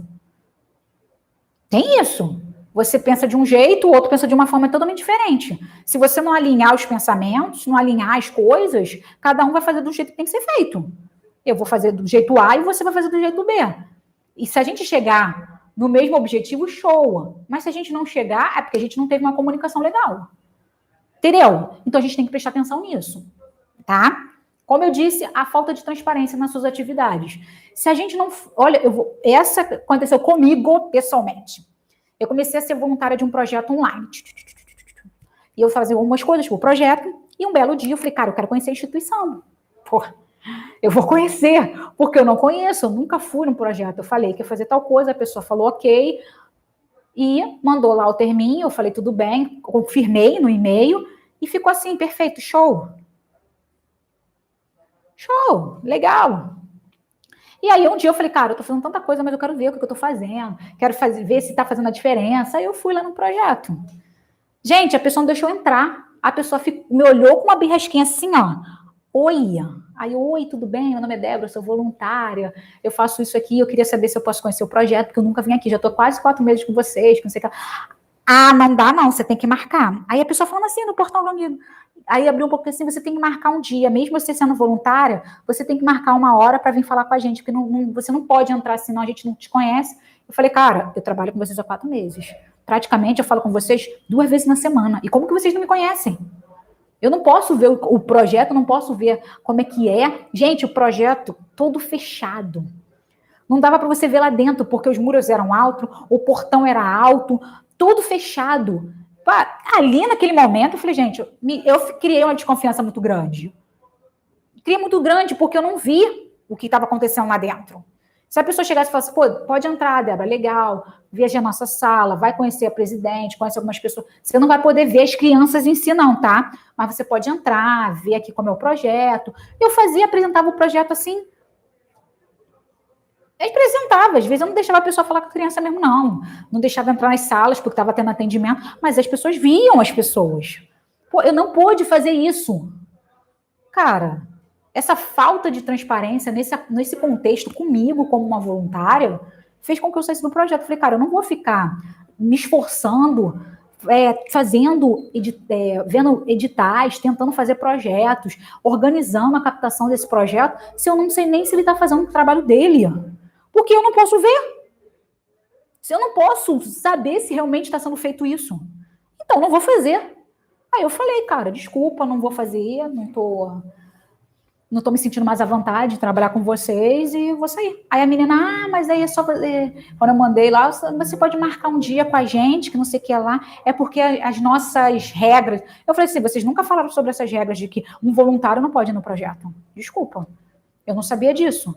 Tem isso. Você pensa de um jeito, o outro pensa de uma forma totalmente diferente. Se você não alinhar os pensamentos, não alinhar as coisas, cada um vai fazer do jeito que tem que ser feito. Eu vou fazer do jeito A e você vai fazer do jeito B. E se a gente chegar no mesmo objetivo, show. Mas se a gente não chegar, é porque a gente não teve uma comunicação legal. Entendeu? Então a gente tem que prestar atenção nisso. Tá? Como eu disse, a falta de transparência nas suas atividades. Se a gente não... Olha, essa aconteceu comigo pessoalmente. Eu comecei a ser voluntária de um projeto online. E eu fazia algumas coisas pro projeto, e um belo dia eu falei, cara, eu quero conhecer a instituição. Porra, eu vou conhecer, porque eu não conheço, eu nunca fui num projeto. Eu falei que ia fazer tal coisa, a pessoa falou ok, e mandou lá o terminho, eu falei tudo bem, confirmei no e-mail, e ficou assim, perfeito, show. Show, legal. E aí um dia eu falei, cara, eu tô fazendo tanta coisa, mas eu quero ver o que eu tô fazendo, quero ver se tá fazendo a diferença. Aí eu fui lá no projeto. Gente, a pessoa não deixou entrar, a pessoa me olhou com uma birrasquinha assim, ó, oi. Aí, oi, tudo bem? Meu nome é Débora, sou voluntária, eu faço isso aqui, eu queria saber se eu posso conhecer o projeto, porque eu nunca vim aqui, já tô quase 4 meses com vocês, que não sei o que. Ah, não dá não, você tem que marcar. Aí a pessoa falando assim no portão comigo. Aí abriu um pouco assim, você tem que marcar um dia, mesmo você sendo voluntária, você tem que marcar uma hora para vir falar com a gente, porque você não pode entrar, senão a gente não te conhece. Eu falei, cara, eu trabalho com vocês há 4 meses. Praticamente eu falo com vocês 2 vezes na semana. E como que vocês não me conhecem? Eu não posso ver o projeto, não posso ver como é que é. Gente, o projeto todo fechado. Não dava para você ver lá dentro, porque os muros eram altos, o portão era alto, tudo fechado. Ali naquele momento, eu falei, gente, eu criei uma desconfiança muito grande. Criei muito grande porque eu não vi o que estava acontecendo lá dentro. Se a pessoa chegasse e falasse, pô, pode entrar, Débora, legal, veja a nossa sala, vai conhecer a presidente, conhece algumas pessoas. Você não vai poder ver as crianças em si, não, tá? Mas você pode entrar, ver aqui como é o projeto. Eu apresentava o projeto assim. Eu apresentava, às vezes eu não deixava a pessoa falar com a criança mesmo, não. Não deixava entrar nas salas, porque estava tendo atendimento, mas as pessoas viam as pessoas. Pô, eu não pude fazer isso. Cara, essa falta de transparência nesse contexto comigo, como uma voluntária, fez com que eu saísse do projeto. Eu falei, cara, eu não vou ficar me esforçando, vendo editais, tentando fazer projetos, organizando a captação desse projeto, se eu não sei nem se ele está fazendo o trabalho dele. Porque eu não posso ver. Se eu não posso saber se realmente está sendo feito isso. Então, não vou fazer. Aí eu falei, cara, desculpa, não vou fazer, não tô... não estou me sentindo mais à vontade de trabalhar com vocês e vou sair. Aí a menina, mas aí é só fazer. Quando eu mandei lá, você pode marcar um dia com a gente, que não sei o que é lá, é porque as nossas regras. Eu falei assim, vocês nunca falaram sobre essas regras de que um voluntário não pode ir no projeto. Desculpa, eu não sabia disso.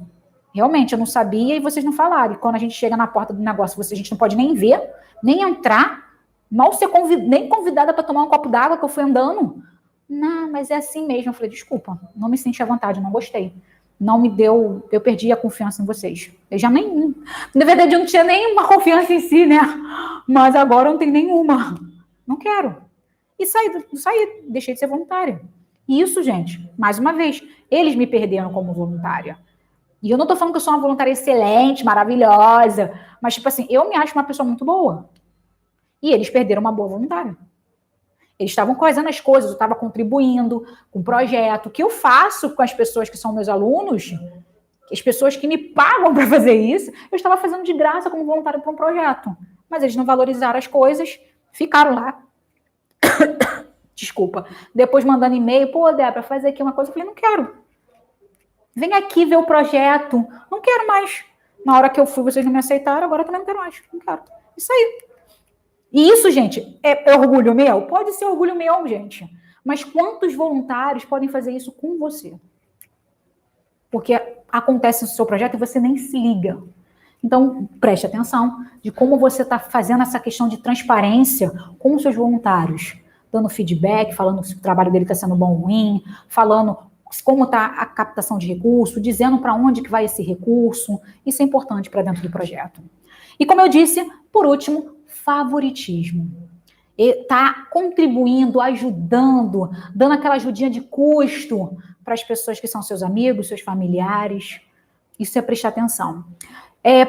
Realmente, eu não sabia e vocês não falaram. E quando a gente chega na porta do negócio, a gente não pode nem ver, nem entrar, mal ser nem convidada para tomar um copo d'água que eu fui andando. Não, mas é assim mesmo. Eu falei, desculpa, não me senti à vontade, não gostei. Não me deu, eu perdi a confiança em vocês. Eu já nem, na verdade, eu não tinha nenhuma confiança em si, né? Mas agora eu não tenho nenhuma. Não quero. E saí, deixei de ser voluntária. E isso, gente, mais uma vez, eles me perderam como voluntária. E eu não tô falando que eu sou uma voluntária excelente, maravilhosa, mas, tipo assim, eu me acho uma pessoa muito boa. E eles perderam uma boa voluntária. Eles estavam coisando as coisas, eu estava contribuindo com o projeto. O que eu faço com as pessoas que são meus alunos, as pessoas que me pagam para fazer isso, eu estava fazendo de graça como voluntário para um projeto. Mas eles não valorizaram as coisas, ficaram lá. Desculpa. Depois mandando e-mail, pô, Débora, faz aqui uma coisa. Eu falei, não quero. Vem aqui ver o projeto. Não quero mais. Na hora que eu fui, vocês não me aceitaram, agora eu também não quero mais. Não quero. Isso aí. E isso, gente, é orgulho meu? Pode ser orgulho meu, gente. Mas quantos voluntários podem fazer isso com você? Porque acontece no seu projeto e você nem se liga. Então, preste atenção de como você está fazendo essa questão de transparência com os seus voluntários. Dando feedback, falando se o trabalho dele está sendo bom ou ruim, falando como está a captação de recurso, dizendo para onde que vai esse recurso. Isso é importante para dentro do projeto. E como eu disse, por último, favoritismo. Está contribuindo, ajudando, dando aquela ajudinha de custo para as pessoas que são seus amigos, seus familiares. Isso é prestar atenção.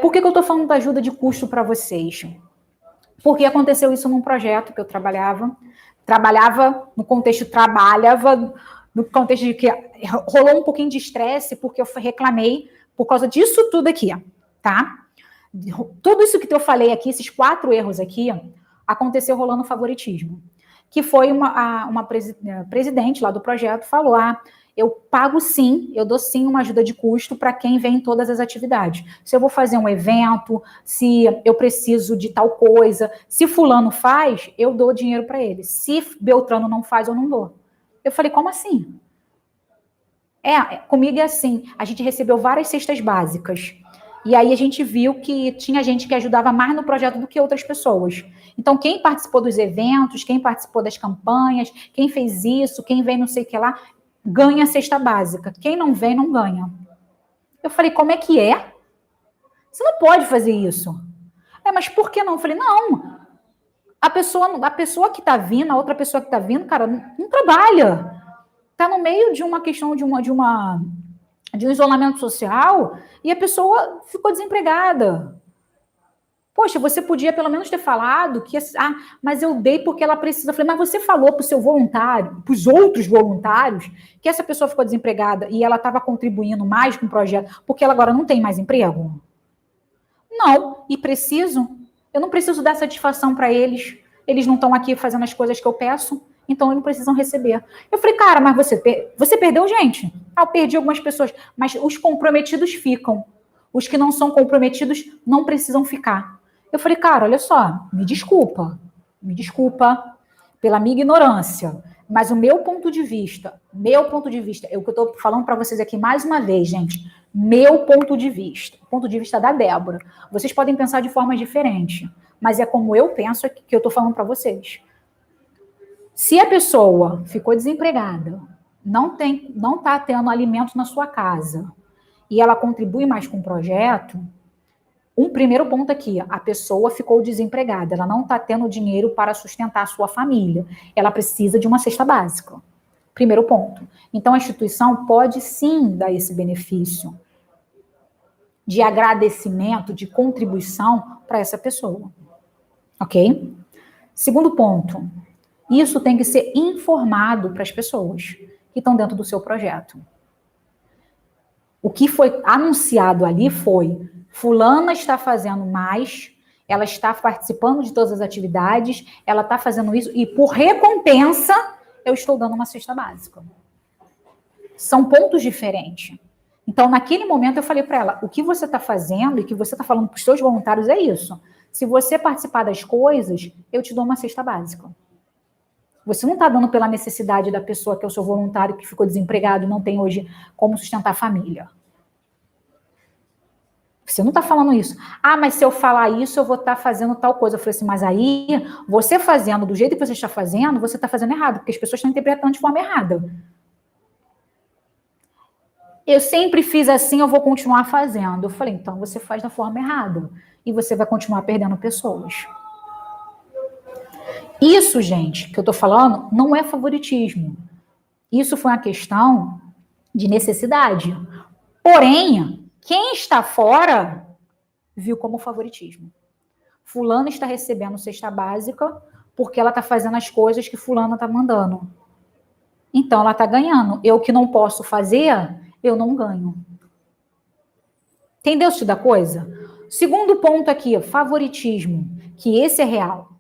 Por que eu estou falando da ajuda de custo para vocês? Porque aconteceu isso num projeto que eu trabalhava no contexto no contexto de que rolou um pouquinho de estresse, porque eu reclamei por causa disso tudo aqui, tá? Tudo isso que eu falei aqui, esses 4 erros aqui, aconteceu rolando favoritismo. Que foi uma presidente lá do projeto falou, eu pago sim, eu dou sim uma ajuda de custo para quem vem em todas as atividades. Se eu vou fazer um evento, se eu preciso de tal coisa, se fulano faz, eu dou dinheiro para ele. Se Beltrano não faz, eu não dou. Eu falei, como assim? Comigo é assim, a gente recebeu várias cestas básicas. E aí a gente viu que tinha gente que ajudava mais no projeto do que outras pessoas. Então, quem participou dos eventos, quem participou das campanhas, quem fez isso, quem vem não sei o que lá, ganha a cesta básica. Quem não vem, não ganha. Eu falei, como é que é? Você não pode fazer isso. Mas por que não? Eu falei, não. A pessoa que está vindo, a outra pessoa que está vindo, cara, não trabalha. Está no meio de uma questão de um isolamento social e a pessoa ficou desempregada. Poxa, você podia pelo menos ter falado que, mas eu dei porque ela precisa. Eu falei, mas você falou para o seu voluntário, para os outros voluntários, que essa pessoa ficou desempregada e ela estava contribuindo mais com o projeto porque ela agora não tem mais emprego? Não, e eu não preciso dar satisfação para eles. Eles não estão aqui fazendo as coisas que eu peço. Então, eles não precisam receber. Eu falei, cara, mas você perdeu gente? Eu perdi algumas pessoas, mas os comprometidos ficam. Os que não são comprometidos não precisam ficar. Eu falei, cara, olha só, me desculpa pela minha ignorância, mas o meu ponto de vista, é o que eu estou falando para vocês aqui mais uma vez, gente, meu ponto de vista, o ponto de vista da Débora. Vocês podem pensar de forma diferente, mas é como eu penso que eu estou falando para vocês. Se a pessoa ficou desempregada, não está tendo alimento na sua casa e ela contribui mais com o projeto, um primeiro ponto aqui, a pessoa ficou desempregada, ela não está tendo dinheiro para sustentar a sua família, ela precisa de uma cesta básica. Primeiro ponto. Então, a instituição pode sim dar esse benefício de agradecimento, de contribuição para essa pessoa. Ok? Segundo ponto. Isso tem que ser informado para as pessoas que estão dentro do seu projeto. O que foi anunciado ali foi: fulana está fazendo mais, ela está participando de todas as atividades, ela está fazendo isso, e por recompensa, eu estou dando uma cesta básica. São pontos diferentes. Então, naquele momento, eu falei para ela, o que você está fazendo e que você está falando para os seus voluntários é isso. Se você participar das coisas, eu te dou uma cesta básica. Você não está dando pela necessidade da pessoa que é o seu voluntário, que ficou desempregado e não tem hoje como sustentar a família. Você não está falando isso. Ah, mas se eu falar isso, eu vou estar fazendo tal coisa. Eu falei assim, mas aí, você fazendo do jeito que você está fazendo, você está fazendo errado, porque as pessoas estão interpretando de forma errada. Eu sempre fiz assim, eu vou continuar fazendo. Eu falei, então você faz da forma errada. E você vai continuar perdendo pessoas. Isso, gente, que eu estou falando, não é favoritismo. Isso foi uma questão de necessidade. Porém, quem está fora viu como favoritismo. Fulano está recebendo cesta básica porque ela está fazendo as coisas que fulano está mandando. Então, ela está ganhando. Eu que não posso fazer, eu não ganho. Entendeu isso da coisa? Segundo ponto aqui, favoritismo, que esse é real.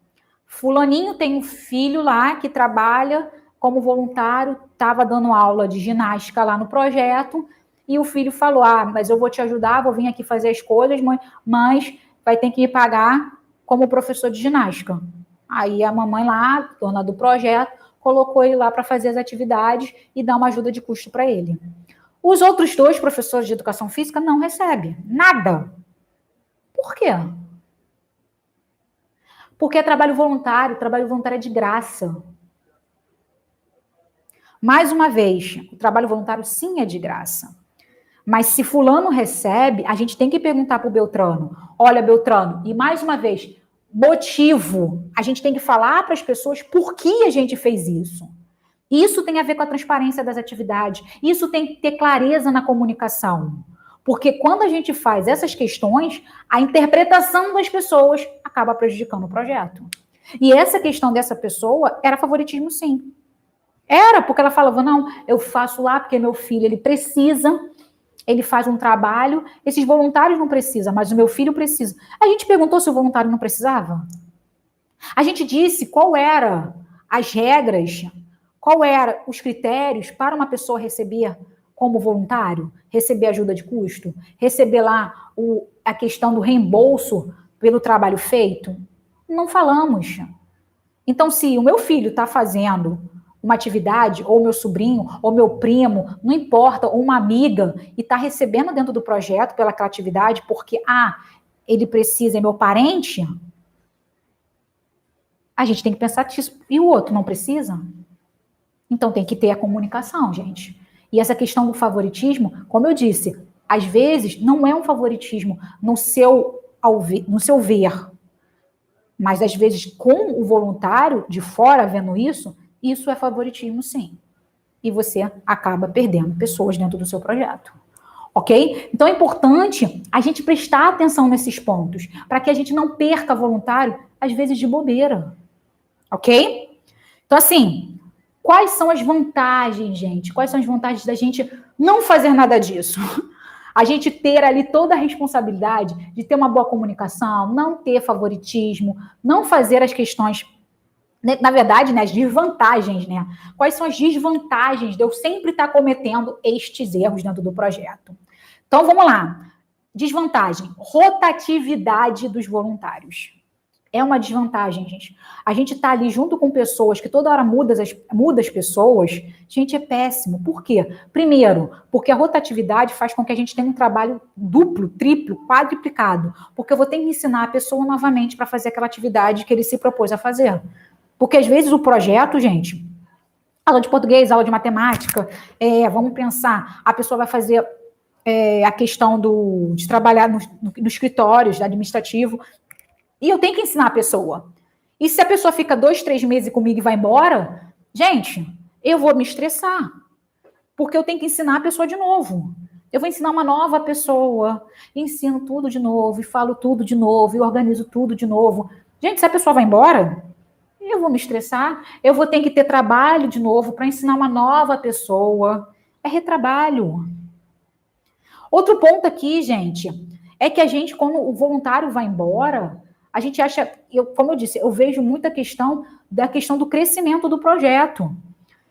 Fulaninho tem um filho lá que trabalha como voluntário, estava dando aula de ginástica lá no projeto, e o filho falou, mas eu vou te ajudar, vou vir aqui fazer as coisas, mas vai ter que me pagar como professor de ginástica. Aí a mamãe lá, dona do projeto, colocou ele lá para fazer as atividades e dar uma ajuda de custo para ele. Os outros 2 professores de educação física não recebem nada. Por quê? Porque é trabalho voluntário é de graça. Mais uma vez, o trabalho voluntário sim é de graça. Mas se fulano recebe, a gente tem que perguntar para o Beltrano. Olha, Beltrano, e mais uma vez, motivo. A gente tem que falar para as pessoas por que a gente fez isso. Isso tem a ver com a transparência das atividades. Isso tem que ter clareza na comunicação. Porque quando a gente faz essas questões, a interpretação das pessoas acaba prejudicando o projeto. E essa questão dessa pessoa era favoritismo, sim. Era, porque ela falava, não, eu faço lá porque meu filho, ele precisa, ele faz um trabalho, esses voluntários não precisam, mas o meu filho precisa. A gente perguntou se o voluntário não precisava? A gente disse qual era as regras, qual eram os critérios para uma pessoa receber como voluntário, receber ajuda de custo, receber lá a questão do reembolso pelo trabalho feito? Não falamos. Então, se o meu filho está fazendo uma atividade, ou meu sobrinho, ou meu primo, não importa, ou uma amiga, e está recebendo dentro do projeto pelaquela atividade, porque, ele precisa, é meu parente, a gente tem que pensar nisso. E o outro não precisa? Então tem que ter a comunicação, gente. E essa questão do favoritismo, como eu disse, às vezes não é um favoritismo no seu ver, mas às vezes com o voluntário de fora vendo isso é favoritismo, sim. E você acaba perdendo pessoas dentro do seu projeto. Ok? Então é importante a gente prestar atenção nesses pontos, para que a gente não perca voluntário, às vezes de bobeira. Ok? Então, assim, quais são as vantagens, gente? Quais são as vantagens da gente não fazer nada disso? A gente ter ali toda a responsabilidade de ter uma boa comunicação, não ter favoritismo, não fazer as questões, na verdade, né, as desvantagens, né? Quais são as desvantagens de eu sempre estar cometendo estes erros dentro do projeto? Então, vamos lá. Desvantagem, rotatividade dos voluntários. É uma desvantagem, gente. A gente tá ali junto com pessoas que toda hora muda as pessoas, gente, é péssimo. Por quê? Primeiro, porque a rotatividade faz com que a gente tenha um trabalho duplo, triplo, quadruplicado. Porque eu vou ter que ensinar a pessoa novamente para fazer aquela atividade que ele se propôs a fazer. Porque às vezes o projeto, gente, aula de português, aula de matemática, vamos pensar, a pessoa vai fazer a questão de trabalhar no escritório administrativo, e eu tenho que ensinar a pessoa. E se a pessoa fica 2, 3 meses comigo e vai embora, gente, eu vou me estressar. Porque eu tenho que ensinar a pessoa de novo. Eu vou ensinar uma nova pessoa, ensino tudo de novo, e falo tudo de novo, e organizo tudo de novo. Gente, se a pessoa vai embora, eu vou me estressar, eu vou ter que ter trabalho de novo para ensinar uma nova pessoa. É retrabalho. Outro ponto aqui, gente, é que a gente, quando o voluntário vai embora, a gente acha, como eu disse, eu vejo muita questão da questão do crescimento do projeto.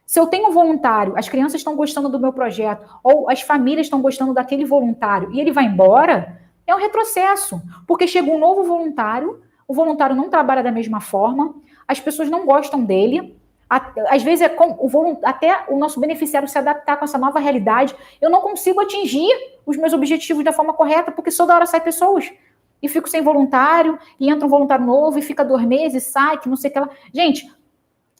Se eu tenho um voluntário, as crianças estão gostando do meu projeto, ou as famílias estão gostando daquele voluntário, e ele vai embora, é um retrocesso, porque chega um novo voluntário, o voluntário não trabalha da mesma forma, as pessoas não gostam dele, às vezes até o nosso beneficiário se adaptar com essa nova realidade, eu não consigo atingir os meus objetivos da forma correta, porque toda hora sai pessoas, e fico sem voluntário, e entra um voluntário novo, e fica 2 meses, sai, que não sei o que lá. Gente,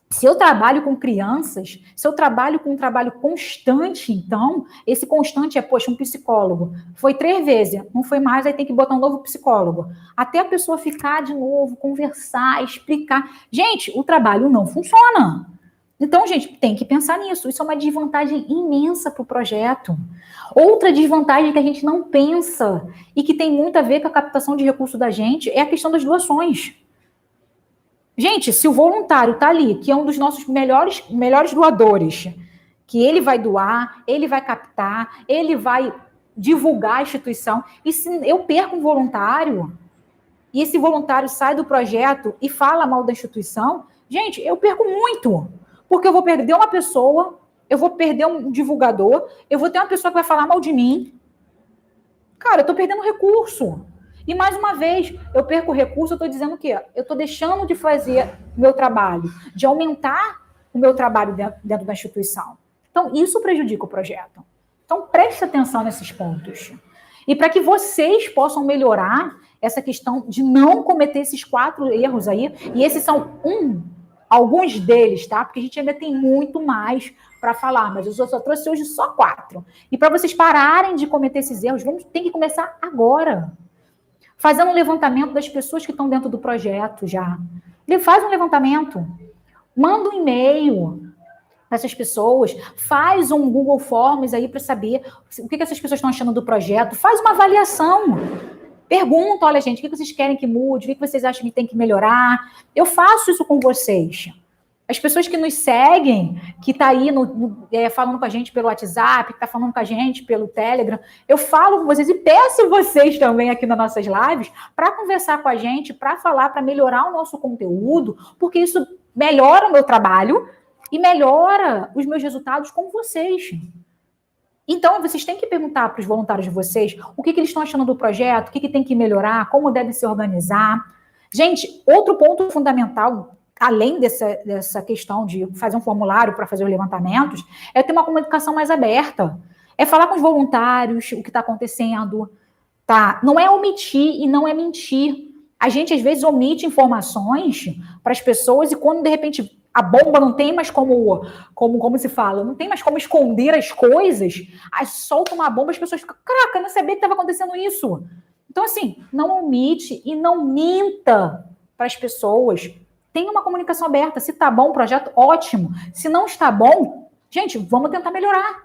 se eu trabalho com crianças, se eu trabalho com um trabalho constante, então, esse constante é, poxa, um psicólogo. Foi 3 vezes, não foi mais, aí tem que botar um novo psicólogo. Até a pessoa ficar de novo, conversar, explicar. Gente, o trabalho não funciona. Então, gente, tem que pensar nisso. Isso é uma desvantagem imensa para o projeto. Outra desvantagem que a gente não pensa e que tem muito a ver com a captação de recursos da gente é a questão das doações. Gente, se o voluntário está ali, que é um dos nossos melhores doadores, que ele vai doar, ele vai captar, ele vai divulgar a instituição, e se eu perco um voluntário, e esse voluntário sai do projeto e fala mal da instituição, gente, eu perco muito, porque eu vou perder uma pessoa, eu vou perder um divulgador, eu vou ter uma pessoa que vai falar mal de mim. Cara, eu estou perdendo recurso. E, mais uma vez, eu perco recurso, eu estou dizendo o quê? Eu estou deixando de fazer o meu trabalho, de aumentar o meu trabalho dentro da instituição. Então, isso prejudica o projeto. Então, preste atenção nesses pontos. E para que vocês possam melhorar essa questão de não cometer esses 4 erros aí, e esses são alguns deles, tá? Porque a gente ainda tem muito mais para falar, mas eu só trouxe hoje só 4. E para vocês pararem de cometer esses erros, tem que começar agora. Fazendo um levantamento das pessoas que estão dentro do projeto já. Ele faz um levantamento, manda um e-mail para essas pessoas, faz um Google Forms aí para saber o que essas pessoas estão achando do projeto, faz uma avaliação. Pergunta, olha, gente, o que vocês querem que mude, o que vocês acham que tem que melhorar. Eu faço isso com vocês. As pessoas que nos seguem, que está aí falando com a gente pelo WhatsApp, que está falando com a gente pelo Telegram, eu falo com vocês e peço vocês também aqui nas nossas lives para conversar com a gente, para falar, para melhorar o nosso conteúdo, porque isso melhora o meu trabalho e melhora os meus resultados com vocês. Então, vocês têm que perguntar para os voluntários de vocês o que eles estão achando do projeto, o que tem que melhorar, como deve se organizar. Gente, outro ponto fundamental, além dessa questão de fazer um formulário para fazer os levantamentos, é ter uma comunicação mais aberta. É falar com os voluntários o que está acontecendo, tá? Não é omitir e não é mentir. A gente, às vezes, omite informações para as pessoas e quando, de repente, a bomba não tem mais como se fala, não tem mais como esconder as coisas, aí solta uma bomba, as pessoas ficam, caraca, não sabia que estava acontecendo isso. Então, assim, não omite e não minta para as pessoas. Tenha uma comunicação aberta. Se está bom o projeto, ótimo. Se não está bom, gente, vamos tentar melhorar.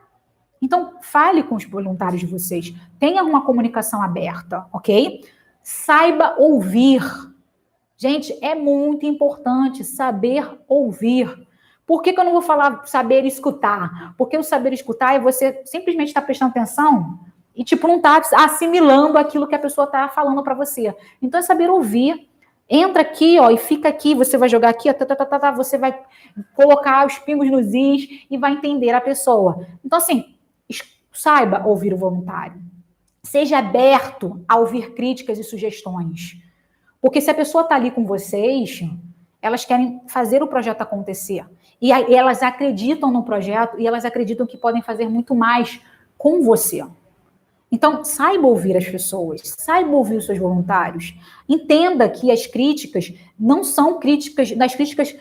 Então, fale com os voluntários de vocês. Tenha uma comunicação aberta, ok? Saiba ouvir. Gente, é muito importante saber ouvir. Por que eu não vou falar saber escutar? Porque o saber escutar é você simplesmente estar prestando atenção e, não está assimilando aquilo que a pessoa está falando para você. Então, é saber ouvir. Entra aqui, ó, e fica aqui, você vai jogar aqui, ó, você vai colocar os pingos nos is e vai entender a pessoa. Então, assim, saiba ouvir o voluntário. Seja aberto a ouvir críticas e sugestões. Porque se a pessoa está ali com vocês, elas querem fazer o projeto acontecer. E elas acreditam no projeto e elas acreditam que podem fazer muito mais com você. Então, saiba ouvir as pessoas, saiba ouvir os seus voluntários. Entenda que as críticas não são críticas, as críticas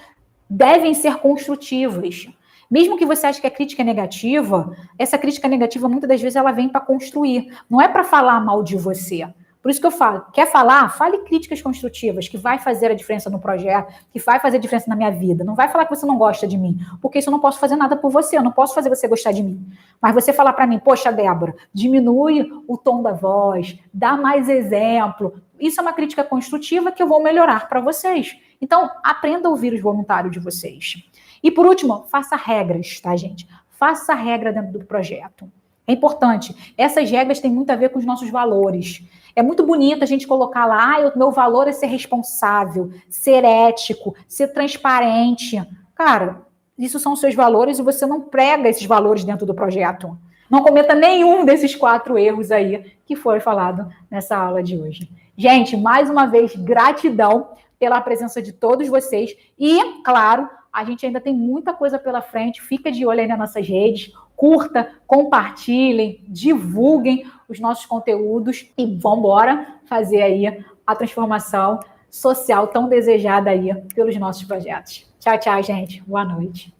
devem ser construtivas. Mesmo que você ache que a crítica é negativa, essa crítica negativa, muitas das vezes, ela vem para construir. Não é para falar mal de você. Por isso que eu falo, quer falar? Fale críticas construtivas, que vai fazer a diferença no projeto, que vai fazer a diferença na minha vida. Não vai falar que você não gosta de mim, porque isso eu não posso fazer nada por você, eu não posso fazer você gostar de mim. Mas você falar para mim, poxa, Débora, diminui o tom da voz, dá mais exemplo. Isso é uma crítica construtiva que eu vou melhorar para vocês. Então, aprenda a ouvir os voluntários de vocês. E por último, faça regras, tá, gente? Faça regra dentro do projeto. É importante. Essas regras têm muito a ver com os nossos valores. É muito bonito a gente colocar lá, o meu valor é ser responsável, ser ético, ser transparente. Cara, isso são os seus valores e você não prega esses valores dentro do projeto. Não cometa nenhum desses 4 erros aí que foi falado nessa aula de hoje. Gente, mais uma vez, gratidão pela presença de todos vocês. E, claro, a gente ainda tem muita coisa pela frente. Fica de olho aí nas nossas redes. Curta, compartilhem, divulguem os nossos conteúdos e vamos embora fazer aí a transformação social tão desejada aí pelos nossos projetos. Tchau, tchau, gente. Boa noite.